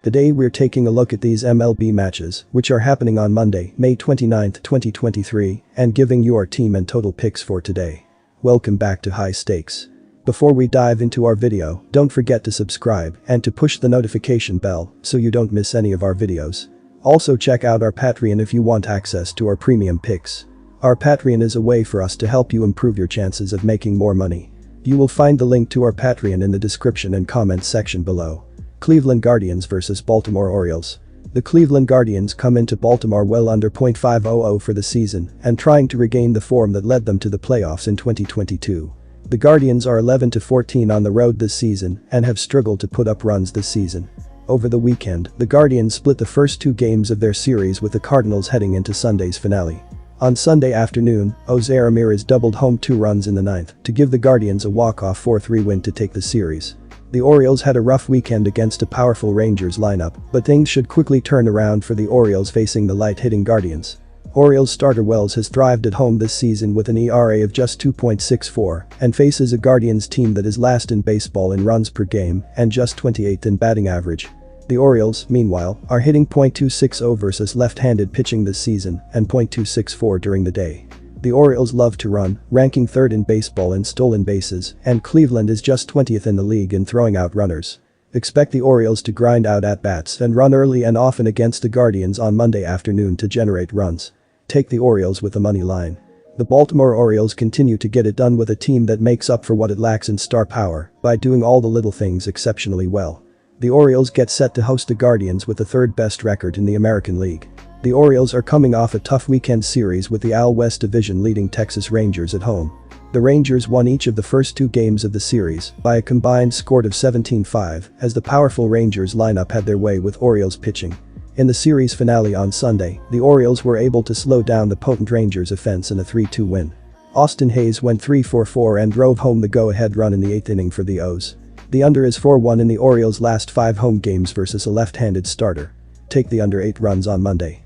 Today we're taking a look at these MLB matches, which are happening on Monday, May 29, 2023, and giving you our team and total picks for today. Welcome back to High Stakes. Before we dive into our video, don't forget to subscribe and to push the notification bell so you don't miss any of our videos. Also check out our Patreon if you want access to our premium picks. Our Patreon is a way for us to help you improve your chances of making more money. You will find the link to our Patreon in the description and comments section below. Cleveland Guardians vs Baltimore Orioles. The Cleveland Guardians come into Baltimore well under .500 for the season and trying to regain the form that led them to the playoffs in 2022. The Guardians are 11-14 on the road this season and have struggled to put up runs this season. Over the weekend, the Guardians split the first two games of their series with the Cardinals heading into Sunday's finale. On Sunday afternoon, Jose Ramirez doubled home 2 runs in the ninth to give the Guardians a walk-off 4-3 win to take the series. The Orioles had a rough weekend against a powerful Rangers lineup, but things should quickly turn around for the Orioles facing the light-hitting Guardians. Orioles starter Wells has thrived at home this season with an ERA of just 2.64 and faces a Guardians team that is last in baseball in runs per game and just 28th in batting average. The Orioles, meanwhile, are hitting .260 versus left-handed pitching this season and .264 during the day. The Orioles love to run, ranking 3rd in baseball in stolen bases, and Cleveland is just 20th in the league in throwing out runners. Expect the Orioles to grind out at-bats and run early and often against the Guardians on Monday afternoon to generate runs. Take the Orioles with the money line. The Baltimore Orioles continue to get it done with a team that makes up for what it lacks in star power by doing all the little things exceptionally well. The Orioles get set to host the Guardians with the 3rd best record in the American League. The Orioles are coming off a tough weekend series with the AL West Division leading Texas Rangers at home. The Rangers won each of the first 2 games of the series by a combined score of 17-5 as the powerful Rangers lineup had their way with Orioles pitching. In the series finale on Sunday, the Orioles were able to slow down the potent Rangers offense in a 3-2 win. Austin Hayes went 3-for-4 and drove home the go-ahead run in the 8th inning for the O's. The under is 4-1 in the Orioles' last 5 home games versus a left-handed starter. Take the under 8 runs on Monday.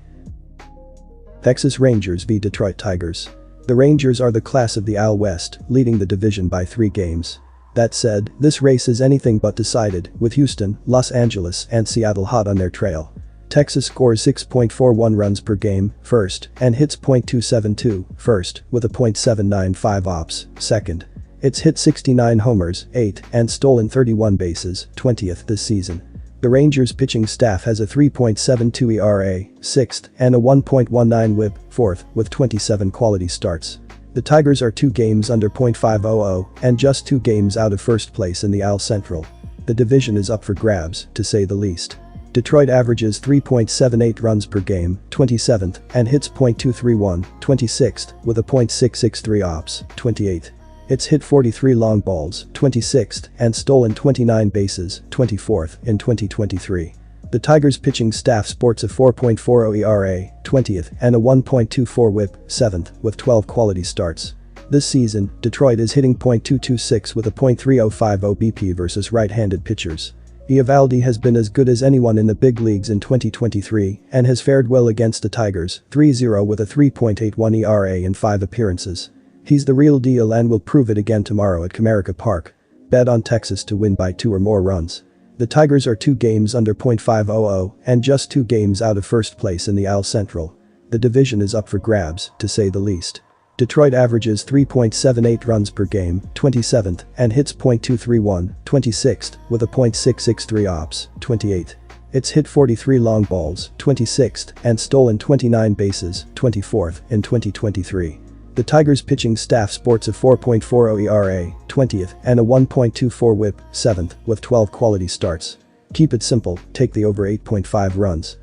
Texas Rangers v Detroit Tigers. The Rangers are the class of the AL West, leading the division by 3 games. That said, this race is anything but decided, with Houston, Los Angeles, and Seattle hot on their trail. Texas scores 6.41 runs per game, first, and hits .272, first, with a .795 ops, second. It's hit 69 homers, 8, and stolen 31 bases, 20th this season. The Rangers pitching staff has a 3.72 ERA, 6th, and a 1.19 WHIP, 4th, with 27 quality starts. The Tigers are 2 games under .500 and just 2 games out of first place in the AL Central. The division is up for grabs, to say the least. Detroit averages 3.78 runs per game, 27th, and hits .231, 26th, with a .663 ops, 28th. It's hit 43 long balls, 26th, and stolen 29 bases, 24th, in 2023. The Tigers pitching staff sports a 4.40 ERA, 20th, and a 1.24 WHIP, 7th, with 12 quality starts. This season, Detroit is hitting .226 with a .305 OBP versus right-handed pitchers. Eovaldi has been as good as anyone in the big leagues in 2023 and has fared well against the Tigers, 3-0 with a 3.81 ERA in 5 appearances. He's the real deal and will prove it again tomorrow at Comerica Park. Bet on Texas to win by 2 or more runs. The Tigers are 2 games under .500 and just 2 games out of first place in the AL Central. The division is up for grabs, to say the least. Detroit averages 3.78 runs per game, 27th, and hits .231, 26th, with a .663 ops, 28th. It's hit 43 long balls, 26th, and stolen 29 bases, 24th, in 2023. The Tigers pitching staff sports a 4.40 ERA, 20th, and a 1.24 WHIP, 7th, with 12 quality starts. Keep it simple, take the over 8.5 runs.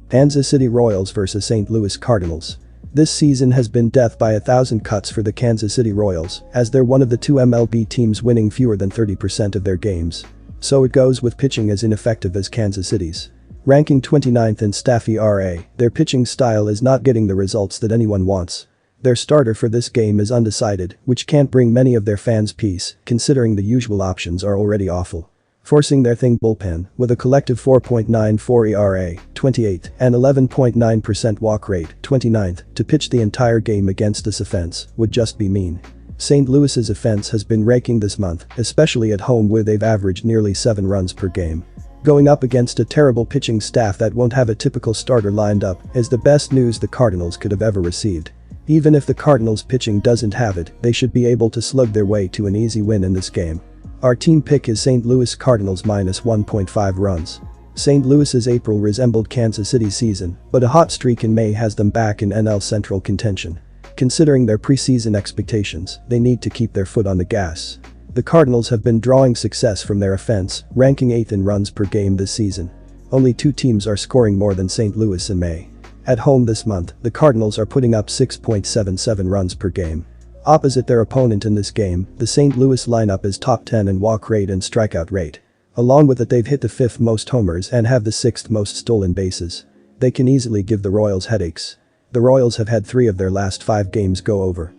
Kansas City Royals vs St. Louis Cardinals. This season has been death by 1,000 cuts for the Kansas City Royals, as they're one of the 2 MLB teams winning fewer than 30% of their games. So it goes with pitching as ineffective as Kansas City's. Ranking 29th in staff ERA, their pitching style is not getting the results that anyone wants. Their starter for this game is undecided, which can't bring many of their fans peace, considering the usual options are already awful. Forcing their thing bullpen, with a collective 4.94 ERA, 28th, and 11.9% walk rate, 29th, to pitch the entire game against this offense, would just be mean. St. Louis's offense has been raking this month, especially at home where they've averaged nearly 7 runs per game. Going up against a terrible pitching staff that won't have a typical starter lined up is the best news the Cardinals could have ever received. Even if the Cardinals pitching doesn't have it, they should be able to slug their way to an easy win in this game. Our team pick is St. Louis Cardinals minus 1.5 runs. St. Louis's April resembled Kansas City's season, but a hot streak in May has them back in NL Central contention. Considering their preseason expectations, they need to keep their foot on the gas. The Cardinals have been drawing success from their offense, ranking 8th in runs per game this season. Only 2 teams are scoring more than St. Louis in May. At home this month, the Cardinals are putting up 6.77 runs per game. Opposite their opponent in this game, the St. Louis lineup is top 10 in walk rate and strikeout rate. Along with it, they've hit the 5th most homers and have the 6th most stolen bases. They can easily give the Royals headaches. The Royals have had 3 of their last 5 games go over.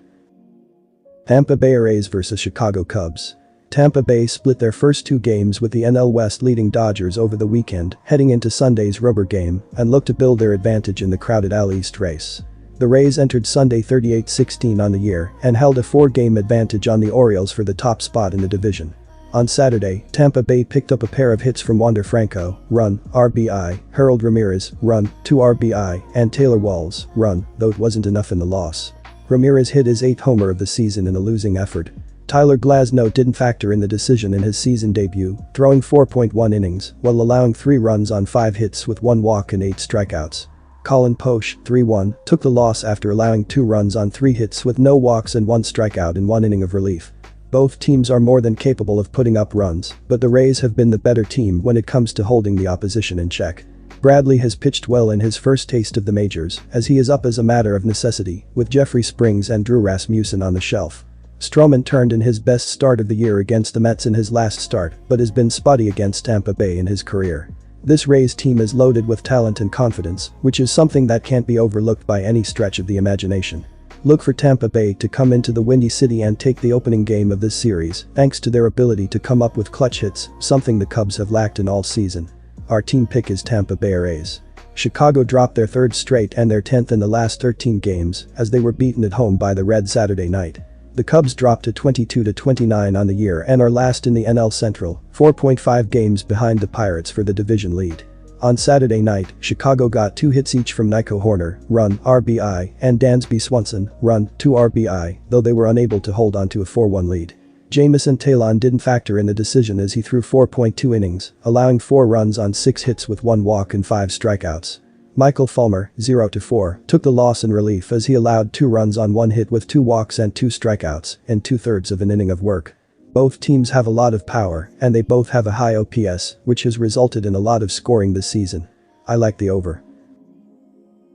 Tampa Bay Rays vs Chicago Cubs. Tampa Bay split their first 2 games with the NL West leading Dodgers over the weekend, heading into Sunday's rubber game, and look to build their advantage in the crowded AL East race. The Rays entered Sunday 38-16 on the year and held a 4-game advantage on the Orioles for the top spot in the division. On Saturday, Tampa Bay picked up a pair of hits from Wander Franco, run, RBI, Harold Ramirez, run, 2 RBI, and Taylor Walls, run, though it wasn't enough in the loss. Ramirez hit his 8th homer of the season in a losing effort. Tyler Glasnow didn't factor in the decision in his season debut, throwing 4.1 innings while allowing 3 runs on 5 hits with 1 walk and 8 strikeouts. Colin Poche, 3-1, took the loss after allowing 2 runs on 3 hits with no walks and 1 strikeout in 1 inning of relief. Both teams are more than capable of putting up runs, but the Rays have been the better team when it comes to holding the opposition in check. Bradley has pitched well in his first taste of the majors, as he is up as a matter of necessity, with Jeffrey Springs and Drew Rasmussen on the shelf. Stroman turned in his best start of the year against the Mets in his last start, but has been spotty against Tampa Bay in his career. This Rays team is loaded with talent and confidence, which is something that can't be overlooked by any stretch of the imagination. Look for Tampa Bay to come into the Windy City and take the opening game of this series, thanks to their ability to come up with clutch hits, something the Cubs have lacked in all season. Our team pick is Tampa Bay Rays. Chicago dropped their 3rd straight and their 10th in the last 13 games, as they were beaten at home by the Reds Saturday night. The Cubs dropped to 22-29 on the year and are last in the NL Central, 4.5 games behind the Pirates for the division lead. On Saturday night, Chicago got 2 hits each from Nico Horner, run, RBI, and Dansby Swanson, run, 2 RBI, though they were unable to hold on to a 4-1 lead. Jamison Talon didn't factor in the decision as he threw 4.2 innings, allowing 4 runs on 6 hits with 1 walk and 5 strikeouts. Michael Fulmer, 0-4, took the loss in relief as he allowed 2 runs on 1 hit with 2 walks and 2 strikeouts in 2/3 of an inning of work. Both teams have a lot of power, and they both have a high OPS, which has resulted in a lot of scoring this season. I like the over.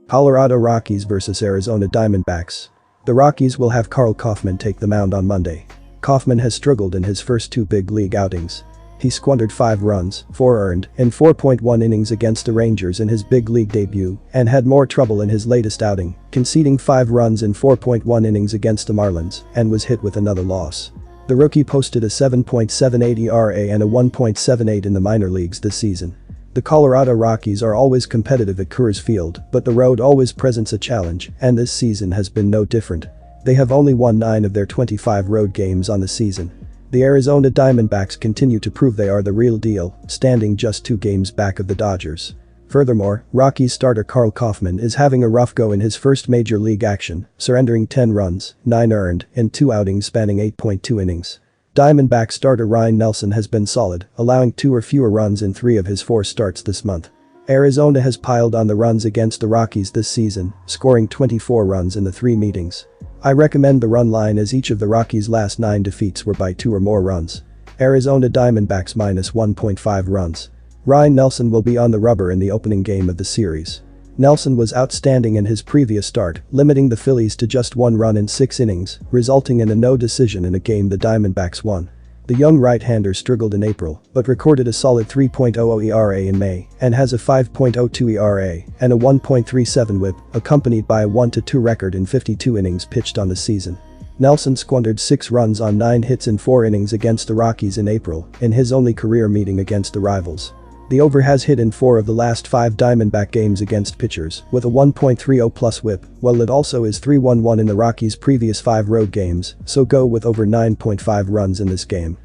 Colorado Rockies vs Arizona Diamondbacks. The Rockies will have Carl Kaufman take the mound on Monday. Kaufman has struggled in his first 2 big league outings. He squandered 5 runs, 4 earned, in 4.1 innings against the Rangers in his big league debut, and had more trouble in his latest outing, conceding 5 runs in 4.1 innings against the Marlins, and was hit with another loss. The rookie posted a 7.78 ERA and a 1.78 in the minor leagues this season. The Colorado Rockies are always competitive at Coors Field, but the road always presents a challenge, and this season has been no different. They have only won 9 of their 25 road games on the season. The Arizona Diamondbacks continue to prove they are the real deal, standing just 2 games back of the Dodgers. Furthermore, Rockies starter Carl Kaufman is having a rough go in his first major league action, surrendering 10 runs, 9 earned, in 2 outings spanning 8.2 innings. Diamondback starter Ryan Nelson has been solid, allowing 2 or fewer runs in 3 of his 4 starts this month. Arizona has piled on the runs against the Rockies this season, scoring 24 runs in the 3 meetings. I recommend the run line as each of the Rockies' last 9 defeats were by 2 or more runs. Arizona Diamondbacks minus 1.5 runs. Ryan Nelson will be on the rubber in the opening game of the series. Nelson was outstanding in his previous start, limiting the Phillies to just 1 run in 6 innings, resulting in a no decision in a game the Diamondbacks won. The young right-hander struggled in April, but recorded a solid 3.00 ERA in May and has a 5.02 ERA and a 1.37 WHIP, accompanied by a 1-2 record in 52 innings pitched on the season. Nelson squandered 6 runs on 9 hits in 4 innings against the Rockies in April, in his only career meeting against the rivals. The over has hit in 4 of the last 5 Diamondback games against pitchers, with a 1.30 plus whip, while it also is 3-1-1 in the Rockies' previous 5 road games, so go with over 9.5 runs in this game.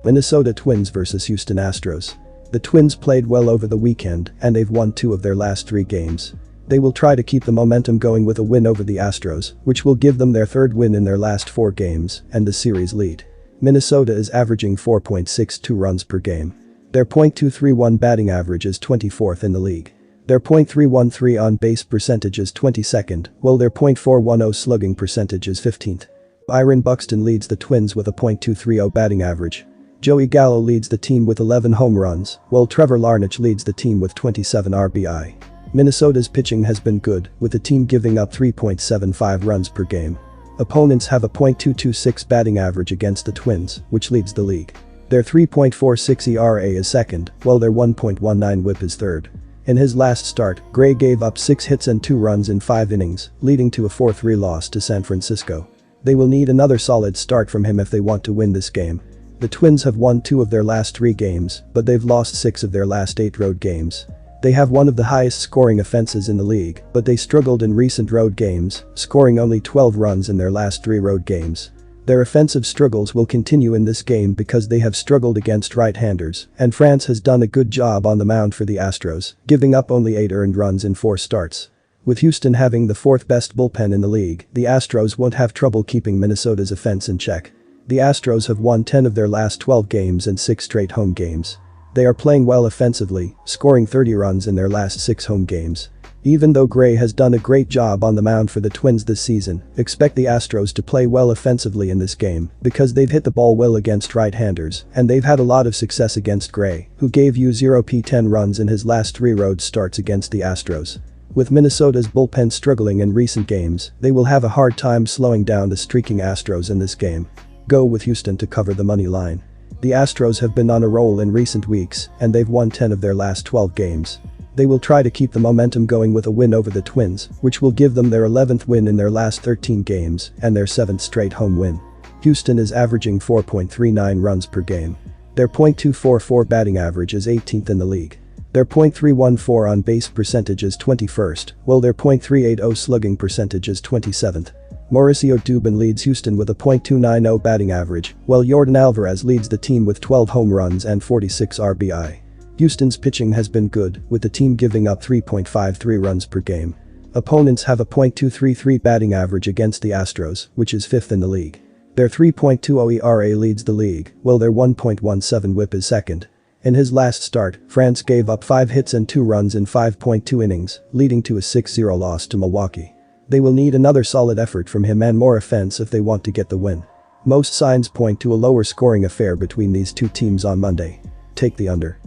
Minnesota Twins vs Houston Astros. The Twins played well over the weekend and they've won 2 of their last 3 games. They will try to keep the momentum going with a win over the Astros, which will give them their 3rd win in their last 4 games and the series lead. Minnesota is averaging 4.62 runs per game. Their .231 batting average is 24th in the league. Their .313 on-base percentage is 22nd, while their .410 slugging percentage is 15th. Byron Buxton leads the Twins with a .230 batting average. Joey Gallo leads the team with 11 home runs, while Trevor Larnach leads the team with 27 RBI. Minnesota's pitching has been good, with the team giving up 3.75 runs per game. Opponents have a .226 batting average against the Twins, which leads the league. Their 3.46 ERA is second, while their 1.19 WHIP is third. In his last start, Gray gave up 6 hits and 2 runs in 5 innings, leading to a 4-3 loss to San Francisco. They will need another solid start from him if they want to win this game. The Twins have won 2 of their last 3 games, but they've lost 6 of their last 8 road games. They have one of the highest scoring offenses in the league, but they struggled in recent road games, scoring only 12 runs in their last 3 road games. Their offensive struggles will continue in this game because they have struggled against right-handers, and France has done a good job on the mound for the Astros, giving up only 8 earned runs in 4 starts. With Houston having the 4th best bullpen in the league, the Astros won't have trouble keeping Minnesota's offense in check. The Astros have won 10 of their last 12 games and 6 straight home games. They are playing well offensively, scoring 30 runs in their last 6 home games. Even though Gray has done a great job on the mound for the Twins this season, expect the Astros to play well offensively in this game because they've hit the ball well against right-handers and they've had a lot of success against Gray, who gave you 0p10 runs in his last 3 road starts against the Astros. With Minnesota's bullpen struggling in recent games, they will have a hard time slowing down the streaking Astros in this game. Go with Houston to cover the money line. The Astros have been on a roll in recent weeks and they've won 10 of their last 12 games. They will try to keep the momentum going with a win over the Twins, which will give them their 11th win in their last 13 games and their 7th straight home win. Houston is averaging 4.39 runs per game. Their .244 batting average is 18th in the league. Their .314 on-base percentage is 21st, while their .380 slugging percentage is 27th. Mauricio Dubin leads Houston with a .290 batting average, while Yordan Alvarez leads the team with 12 home runs and 46 RBI. Houston's pitching has been good, with the team giving up 3.53 runs per game. Opponents have a .233 batting average against the Astros, which is 5th in the league. Their 3.20 ERA leads the league, while their 1.17 WHIP is second. In his last start, France gave up 5 hits and 2 runs in 5.2 innings, leading to a 6-0 loss to Milwaukee. They will need another solid effort from him and more offense if they want to get the win. Most signs point to a lower scoring affair between these two teams on Monday. Take the under.